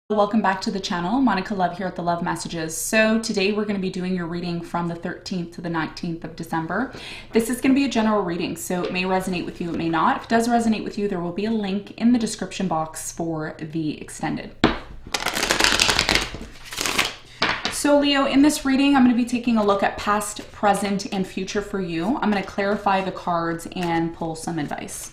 Welcome back to the channel. Monica Love here at the Love Messages. So today we're going to be doing your reading from the 13th to the 19th of December. This is going to be a general reading, so it may resonate with you, it may not. If it does resonate with you, there will be a link in the description box for the extended. So Leo, in this reading, I'm going to be taking a look at past, present, and future for you. I'm going to clarify the cards and pull some advice.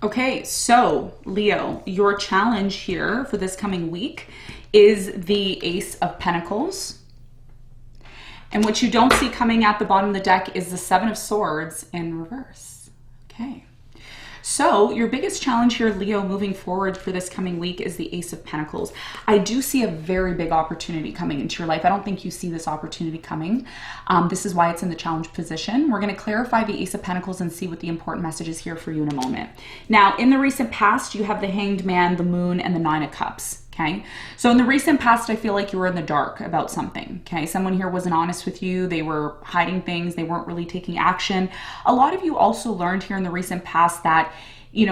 Okay, so Leo, your challenge here for this coming week is the Ace of Pentacles. And what you don't see coming at the bottom of the deck is the Seven of Swords in reverse. Okay. So your biggest challenge here, Leo, moving forward for this coming week is the Ace of Pentacles. I do see a very big opportunity coming into your life. I don't think you see this opportunity coming. This is why it's in the challenge position. We're going to clarify the Ace of Pentacles and see what the important message is here for you in a moment. Now, in the recent past, you have the Hanged Man, the Moon, and the Nine of Cups. Okay, so in the recent past, I feel like you were in the dark about something. Okay, someone here wasn't honest with you. They were hiding things. They weren't really taking action. A lot of you also learned here in the recent past that, you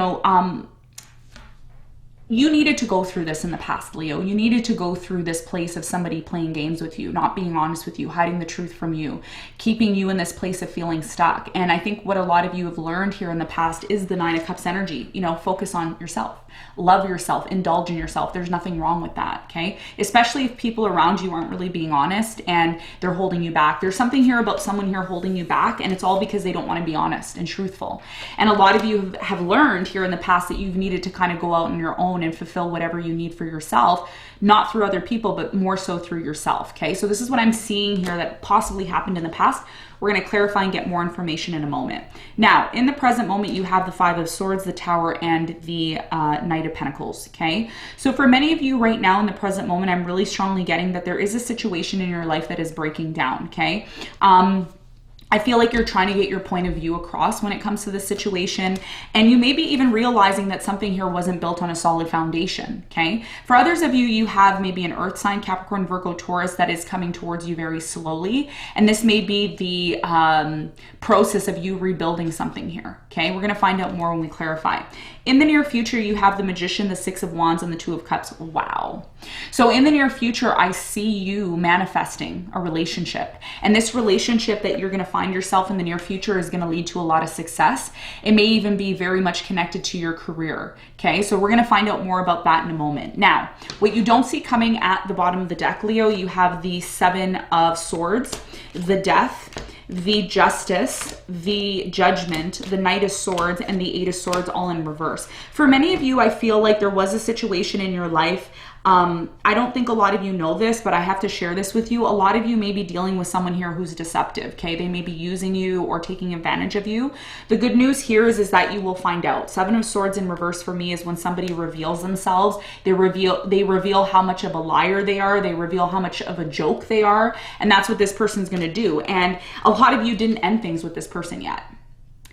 needed to go through this in the past, Leo. You needed to go through this place of somebody playing games with you, not being honest with you, hiding the truth from you, keeping you in this place of feeling stuck. And I think what a lot of you have learned here in the past is the Nine of Cups energy. Focus on yourself, love yourself, indulge in yourself. There's nothing wrong with that, okay? Especially if people around you aren't really being honest and they're holding you back. There's something here about someone here holding you back, and it's all because they don't want to be honest and truthful. And a lot of you have learned here in the past that you've needed to kind of go out on your own and fulfill whatever you need for yourself, not through other people, but more so through yourself, okay? So this is what I'm seeing here that possibly happened in the past. We're going to clarify and get more information in a moment. Now, in the present moment, you have the Five of Swords, the Tower, and the Knight of Pentacles, okay? So for many of you right now in the present moment, I'm really strongly getting that there is a situation in your life that is breaking down, okay? I feel like you're trying to get your point of view across when it comes to this situation, and you may be even realizing that something here wasn't built on a solid foundation, okay? For others of you, you have maybe an earth sign, Capricorn, Virgo, Taurus, that is coming towards you very slowly, and this may be the process of you rebuilding something here, okay? We're gonna find out more when we clarify. In the near future, you have the Magician, the Six of Wands, and the Two of Cups. Wow. So in the near future, I see you manifesting a relationship. And this relationship that you're going to find yourself in the near future is going to lead to a lot of success. It may even be very much connected to your career. Okay, so we're going to find out more about that in a moment. Now, what you don't see coming at the bottom of the deck, Leo, you have the Seven of Swords, the Death, the Justice, the Judgment, the Knight of Swords, and the Eight of Swords all in reverse. For many of you, I feel like there was a situation in your life. I don't think a lot of you know this, but I have to share this with you. A lot of you may be dealing with someone here who's deceptive, okay? They may be using you or taking advantage of you. The good news here is that you will find out. Seven of Swords in reverse for me is when somebody reveals themselves. They reveal how much of a liar they are. They reveal how much of a joke they are. And that's what this person's going to do. And a lot of you didn't end things with this person yet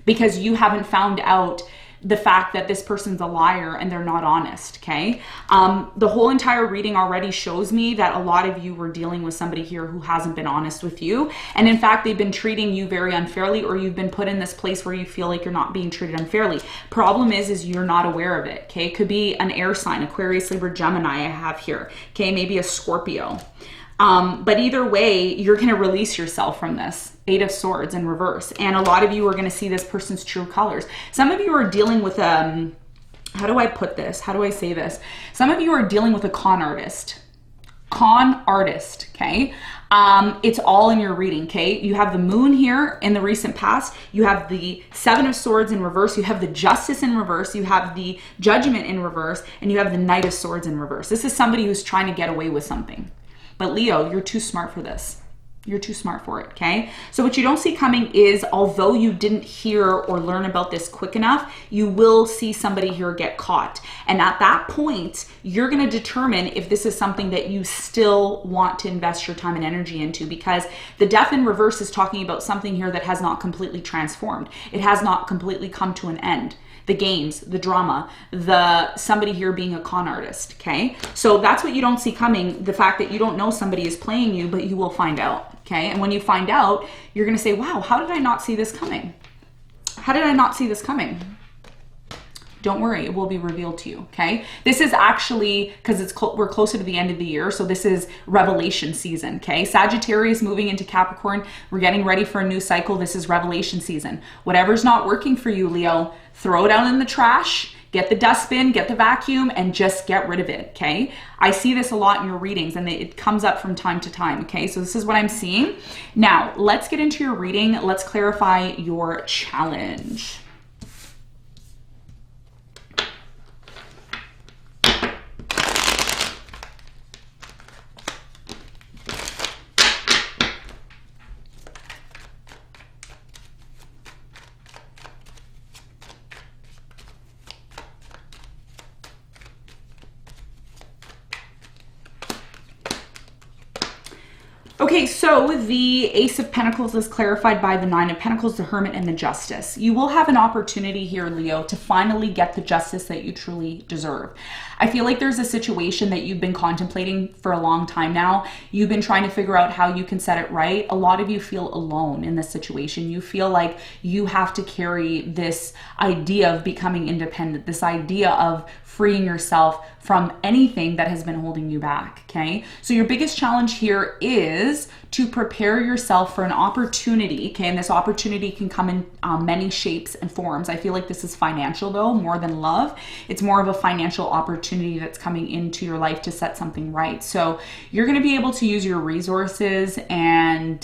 because you haven't found out the fact that this person's a liar and they're not honest, okay? The whole entire reading already shows me that a lot of you were dealing with somebody here who hasn't been honest with you. And in fact, they've been treating you very unfairly, or you've been put in this place where you feel like you're not being treated unfairly. Problem is you're not aware of it, okay? It could be an air sign, Aquarius, Libra, Gemini I have here, okay? Maybe a Scorpio. But either way, you're going to release yourself from this. Eight of Swords in reverse. And a lot of you are going to see this person's true colors. Some of you are dealing with, how do I put this? How do I say this? Some of you are dealing with a con artist. Con artist, okay? It's all in your reading, okay? You have the Moon here in the recent past. You have the Seven of Swords in reverse. You have the Justice in reverse. You have the Judgment in reverse. And you have the Knight of Swords in reverse. This is somebody who's trying to get away with something. But Leo, you're too smart for this. You're too smart for it, okay? So what you don't see coming is, although you didn't hear or learn about this quick enough, you will see somebody here get caught. And at that point, you're gonna determine if this is something that you still want to invest your time and energy into, because the Death in reverse is talking about something here that has not completely transformed. It has not completely come to an end. The games, the drama, somebody here being a con artist, okay? So that's what you don't see coming, the fact that you don't know somebody is playing you, but you will find out, okay? And when you find out, you're gonna say, wow, how did I not see this coming? How did I not see this coming? Don't worry, it will be revealed to you, okay? This is actually, because we're closer to the end of the year, so this is revelation season, okay? Sagittarius moving into Capricorn, we're getting ready for a new cycle. This is revelation season. Whatever's not working for you, Leo, throw it out in the trash, get the dustbin, get the vacuum, and just get rid of it, okay? I see this a lot in your readings, and it comes up from time to time, okay? So this is what I'm seeing. Now, let's get into your reading. Let's clarify your challenge. Okay, so the Ace of Pentacles is clarified by the Nine of Pentacles, the Hermit, and the Justice. You will have an opportunity here, Leo, to finally get the justice that you truly deserve. I feel like there's a situation that you've been contemplating for a long time now. You've been trying to figure out how you can set it right. A lot of you feel alone in this situation. You feel like you have to carry this idea of becoming independent, this idea of freeing yourself from anything that has been holding you back, okay? So your biggest challenge here is to prepare yourself for an opportunity, okay? And this opportunity can come in many shapes and forms. I feel like this is financial though, more than love. It's more of a financial opportunity that's coming into your life to set something right. So you're gonna be able to use your resources and,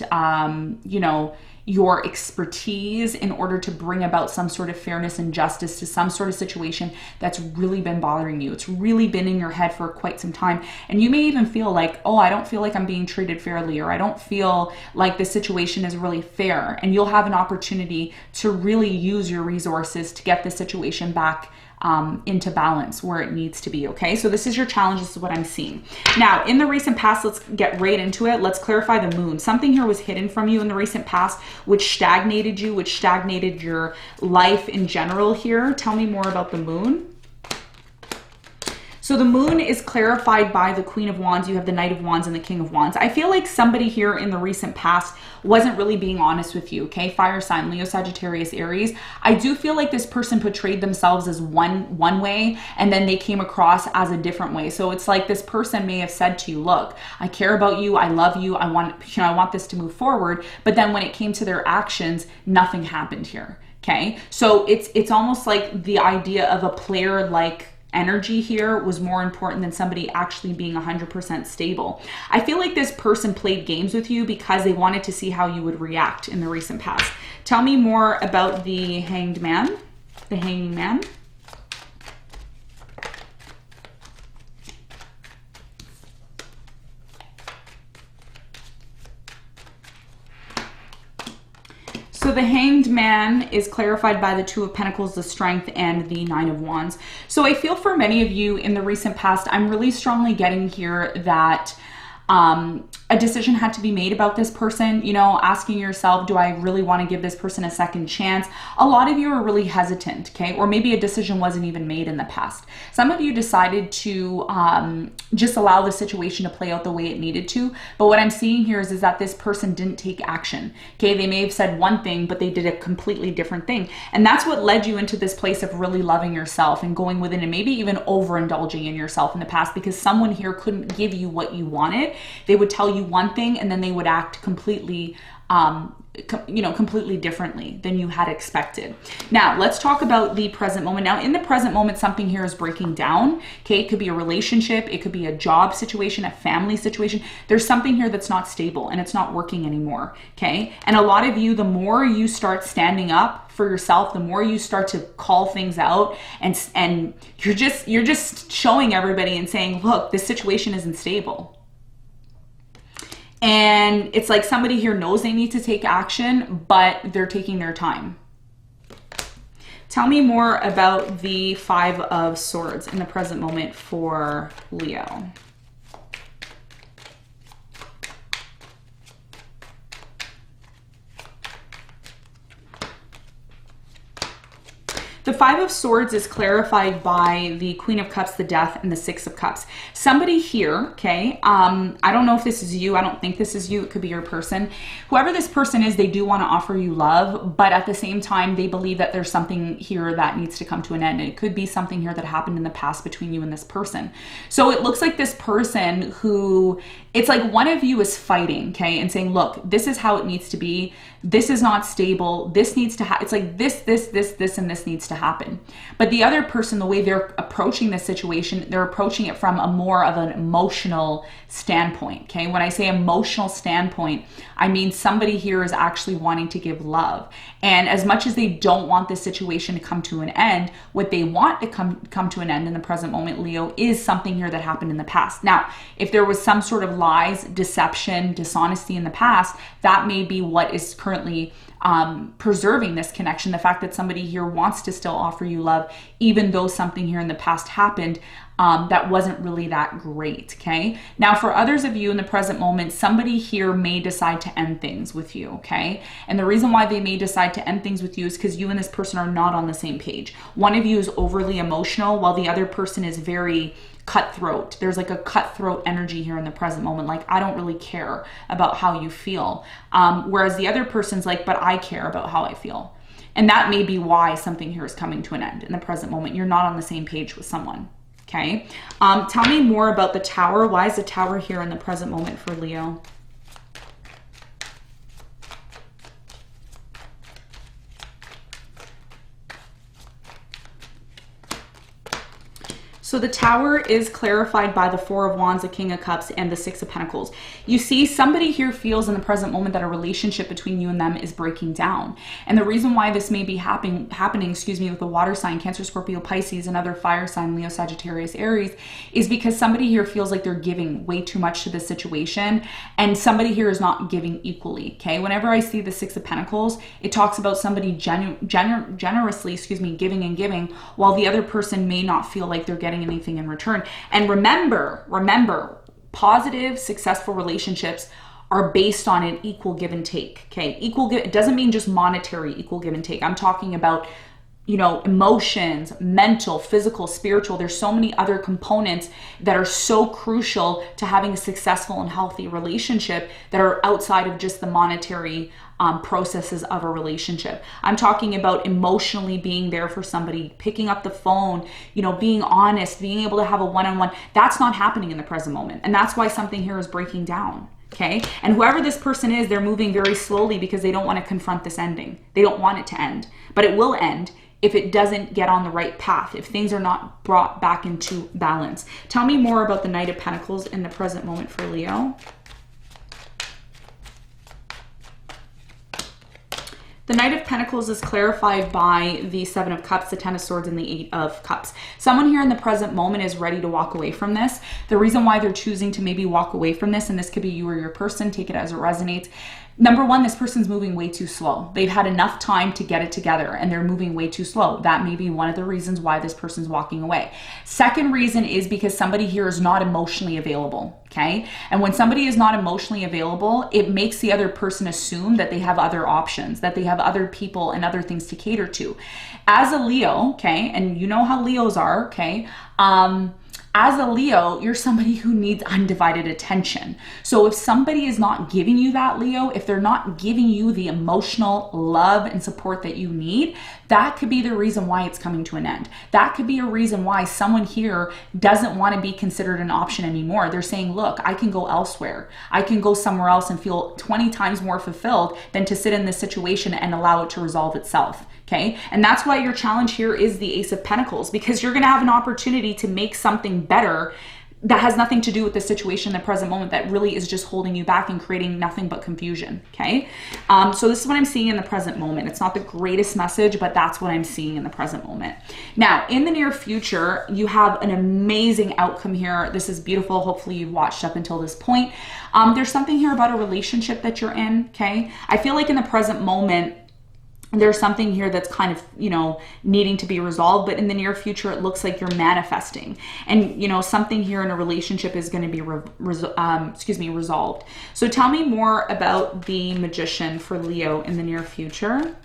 you know, your expertise in order to bring about some sort of fairness and justice to some sort of situation that's really been bothering you. It's really been in your head for quite some time. And you may even feel like, oh, I don't feel like I'm being treated fairly, or I don't feel like the situation is really fair. And you'll have an opportunity to really use your resources to get the situation back into balance where it needs to be, okay? So this is your challenge. This is what I'm seeing. Now, in the recent past, let's get right into it. Let's clarify the moon. Something here was hidden from you in the recent past, which stagnated you, which stagnated your life in general here. Tell me more about the moon. So the moon is clarified by the Queen of Wands. You have the Knight of Wands and the King of Wands. I feel like somebody here in the recent past wasn't really being honest with you, okay? Fire sign, Leo, Sagittarius, Aries. I do feel like this person portrayed themselves as one way, and then they came across as a different way. So it's like this person may have said to you, look, I care about you, I love you, I want this to move forward. But then when it came to their actions, nothing happened here, okay? So it's almost like the idea of a player-like energy here was more important than somebody actually being 100% stable. I feel like this person played games with you because they wanted to see how you would react in the recent past. Tell me more about the Hanged Man, the Hanging Man. So the Hanged Man is clarified by the Two of Pentacles, the Strength, and the Nine of Wands. So I feel for many of you in the recent past, I'm really strongly getting here that a decision had to be made about this person, you know, asking yourself, do I really want to give this person a second chance? A lot of you are really hesitant, okay? Or maybe a decision wasn't even made in the past. Some of you decided to just allow the situation to play out the way it needed to. But what I'm seeing here is that this person didn't take action, okay? They may have said one thing, but they did a completely different thing. And that's what led you into this place of really loving yourself and going within and maybe even overindulging in yourself in the past, because someone here couldn't give you what you wanted. They would tell you one thing and then they would act completely completely differently than you had expected. Now, let's talk about the present moment. Now, in the present moment, something here is breaking down, okay? It could be a relationship, it could be a job situation, a family situation. There's something here that's not stable and it's not working anymore, okay? And a lot of you, the more you start standing up for yourself, the more you start to call things out, and you're just showing everybody and saying, look, this situation isn't stable. And it's like somebody here knows they need to take action, but they're taking their time. Tell me more about the Five of Swords in the present moment for Leo. The Five of Swords is clarified by the Queen of Cups, the Death, and the Six of Cups. Somebody here, okay, I don't know if this is you. I don't think this is you. It could be your person. Whoever this person is, they do want to offer you love, but at the same time, they believe that there's something here that needs to come to an end. And it could be something here that happened in the past between you and this person. So it looks like this person who, it's like one of you is fighting, okay, and saying, look, this is how it needs to be. This is not stable. This needs to happen. It's like this, and this needs to happen. But the other person, the way they're approaching this situation, they're approaching it from a more of an emotional standpoint, okay? When I say emotional standpoint, I mean somebody here is actually wanting to give love. And as much as they don't want this situation to come to an end, what they want to come to an end in the present moment, Leo, is something here that happened in the past. Now, if there was some sort of lies, deception, dishonesty in the past, that may be what is currently preserving this connection. The fact that somebody here wants to still offer you love, even though something here in the past happened that wasn't really that great, okay? Now, for others of you in the present moment, somebody here may decide to end things with you, okay? And the reason why they may decide to end things with you is because you and this person are not on the same page. One of you is overly emotional while the other person is very cutthroat. There's like a cutthroat energy here in the present moment. Like, I don't really care about how you feel. Whereas the other person's like, but I care about how I feel. And that may be why something here is coming to an end in the present moment. You're not on the same page with someone. Okay. Tell me more about the Tower. Why is the Tower here in the present moment for Leo? So the Tower is clarified by the Four of Wands, the King of Cups, and the Six of Pentacles. You see, somebody here feels in the present moment that a relationship between you and them is breaking down. And the reason why this may be happening, with the water sign, Cancer, Scorpio, Pisces, and other fire sign, Leo, Sagittarius, Aries, is because somebody here feels like they're giving way too much to this situation, and somebody here is not giving equally, okay? Whenever I see the Six of Pentacles, it talks about somebody generously, giving and giving, while the other person may not feel like they're getting anything in return. And remember, positive, successful relationships are based on an equal give and take, okay? It doesn't mean just monetary equal give and take. I'm talking about, you know, emotions, mental, physical, spiritual. There's so many other components that are so crucial to having a successful and healthy relationship that are outside of just the monetary processes of a relationship. I'm talking about emotionally being there for somebody, picking up the phone, you know, being honest, being able to have a one-on-one. That's not happening in the present moment. And that's why something here is breaking down. Okay. And whoever this person is, they're moving very slowly because they don't want to confront this ending. They don't want it to end, but it will end if it doesn't get on the right path, if things are not brought back into balance. Tell me more about the Knight of Pentacles in the present moment for Leo. The Knight of Pentacles is clarified by the Seven of Cups, the Ten of Swords, and the Eight of Cups. Someone here in the present moment is ready to walk away from this. The reason why they're choosing to maybe walk away from this, and this could be you or your person, take it as it resonates. Number one, this person's moving way too slow. They've had enough time to get it together and they're moving way too slow. That may be one of the reasons why this person's walking away. Second reason is because somebody here is not emotionally available, okay? And when somebody is not emotionally available, it makes the other person assume that they have other options, that they have other people and other things to cater to. As a Leo, okay, and you know how Leos are, okay, as a Leo, you're somebody who needs undivided attention. So if somebody is not giving you that, Leo, if they're not giving you the emotional love and support that you need, that could be the reason why it's coming to an end. That could be a reason why someone here doesn't want to be considered an option anymore. They're saying, look, I can go elsewhere. I can go somewhere else and feel 20 times more fulfilled than to sit in this situation and allow it to resolve itself. Okay. And that's why your challenge here is the Ace of Pentacles, because you're going to have an opportunity to make something better that has nothing to do with the situation in the present moment, that really is just holding you back and creating nothing but confusion, okay? So this is what I'm seeing in the present moment. It's not the greatest message, but that's what I'm seeing in the present moment. Now, in the near future, you have an amazing outcome here. This is beautiful. Hopefully you've watched up until this point. There's something here about a relationship that you're in, okay? I feel like in the present moment, there's something here that's kind of, you know, needing to be resolved, but in the near future, it looks like you're manifesting. And, you know, something here in a relationship is going to be resolved. So tell me more about the Magician for Leo in the near future.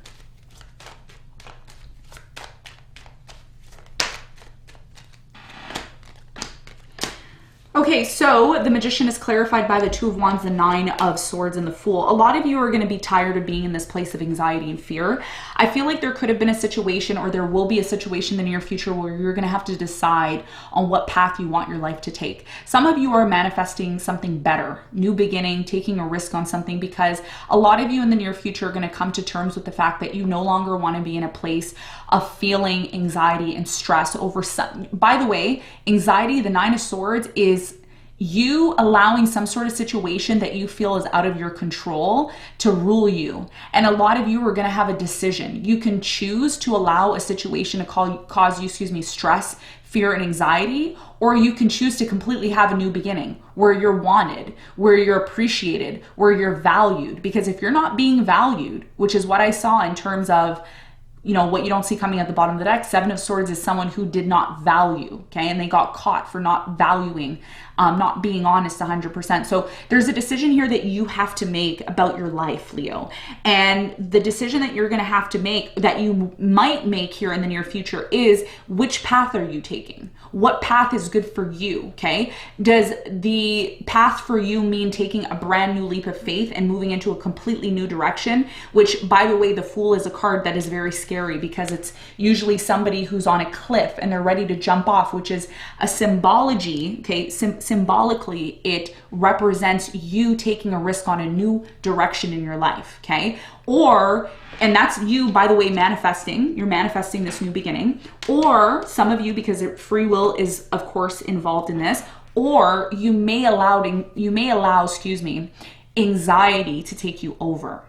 Okay, so the Magician is clarified by the Two of Wands, the Nine of Swords, and the Fool. A lot of you are going to be tired of being in this place of anxiety and fear. I feel like there could have been a situation, or there will be a situation in the near future, where you're going to have to decide on what path you want your life to take. Some of you are manifesting something better, new beginning, taking a risk on something, because a lot of you in the near future are going to come to terms with the fact that you no longer want to be in a place of feeling anxiety and stress over some. By the way, anxiety, the Nine of Swords, is you allowing some sort of situation that you feel is out of your control to rule you. And a lot of you are going to have a decision. You can choose to allow a situation to cause you, stress, fear, and anxiety, or you can choose to completely have a new beginning where you're wanted, where you're appreciated, where you're valued. Because if you're not being valued, which is what I saw in terms of, you know, what you don't see coming at the bottom of the deck, Seven of Swords is someone who did not value, okay? And they got caught for not valuing, not being honest 100%. So there's a decision here that you have to make about your life, Leo. And the decision that you're going to have to make, that you might make here in the near future, is which path are you taking? What path is good for you, okay? Does the path for you mean taking a brand new leap of faith and moving into a completely new direction? Which, by the way, the Fool is a card that is very scary, because it's usually somebody who's on a cliff and they're ready to jump off, which is a symbology, okay? Symbolically, it represents you taking a risk on a new direction in your life, okay? Or, and that's you, by the way, manifesting. You're manifesting this new beginning. Or some of you, because free will is, of course, involved in this, or you may allow, anxiety to take you over.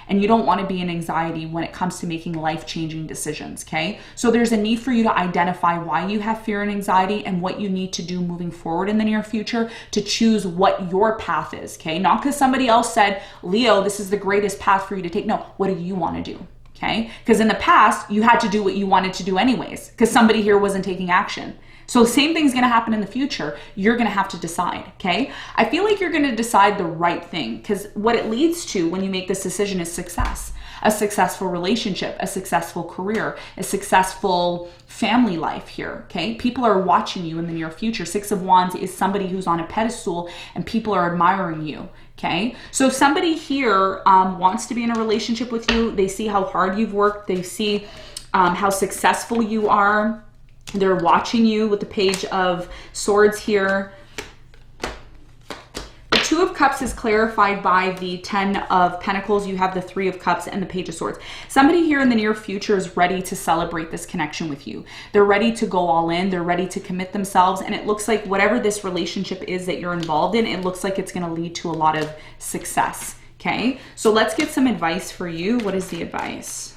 And you don't want to be in anxiety when it comes to making life-changing decisions, okay? So there's a need for you to identify why you have fear and anxiety and what you need to do moving forward in the near future to choose what your path is, okay? Not because somebody else said, Leo, this is the greatest path for you to take. No, what do you want to do, okay? Because in the past, you had to do what you wanted to do anyways, because somebody here wasn't taking action. So same thing's going to happen in the future. You're going to have to decide, okay? I feel like you're going to decide the right thing, because what it leads to when you make this decision is success. A successful relationship, a successful career, a successful family life here, okay? People are watching you in the near future. Six of Wands is somebody who's on a pedestal and people are admiring you, okay? So somebody here wants to be in a relationship with you. They see how hard you've worked. They see how successful you are. They're watching you with the Page of Swords here. The Two of Cups is clarified by the Ten of Pentacles. You have the Three of Cups and the Page of Swords. Somebody here in the near future is ready to celebrate this connection with you. They're ready to go all in. They're ready to commit themselves. And it looks like whatever this relationship is that you're involved in, it looks like it's going to lead to a lot of success. Okay, so let's get some advice for you. What is the advice?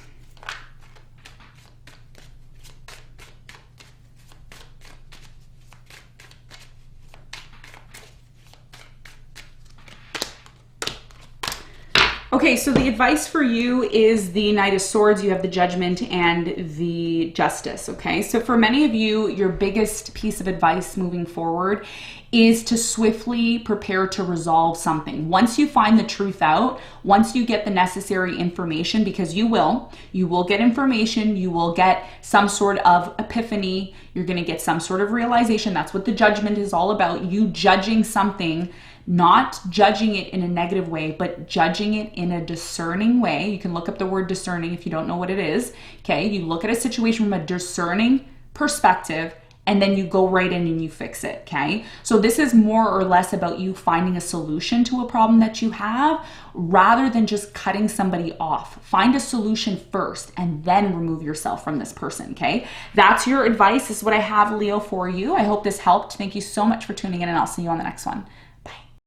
Okay, so the advice for you is the Knight of Swords. You have the Judgment and the Justice, okay? So for many of you, your biggest piece of advice moving forward is to swiftly prepare to resolve something. Once you find the truth out, once you get the necessary information, because you will get information, you will get some sort of epiphany, you're gonna get some sort of realization. That's what the Judgment is all about. You judging something, not judging it in a negative way, but judging it in a discerning way. You can look up the word discerning if you don't know what it is. Okay, you look at a situation from a discerning perspective and then you go right in and you fix it, okay? So this is more or less about you finding a solution to a problem that you have rather than just cutting somebody off. Find a solution first and then remove yourself from this person, okay? That's your advice. This is what I have, Leo, for you. I hope this helped. Thank you so much for tuning in, and I'll see you on the next one.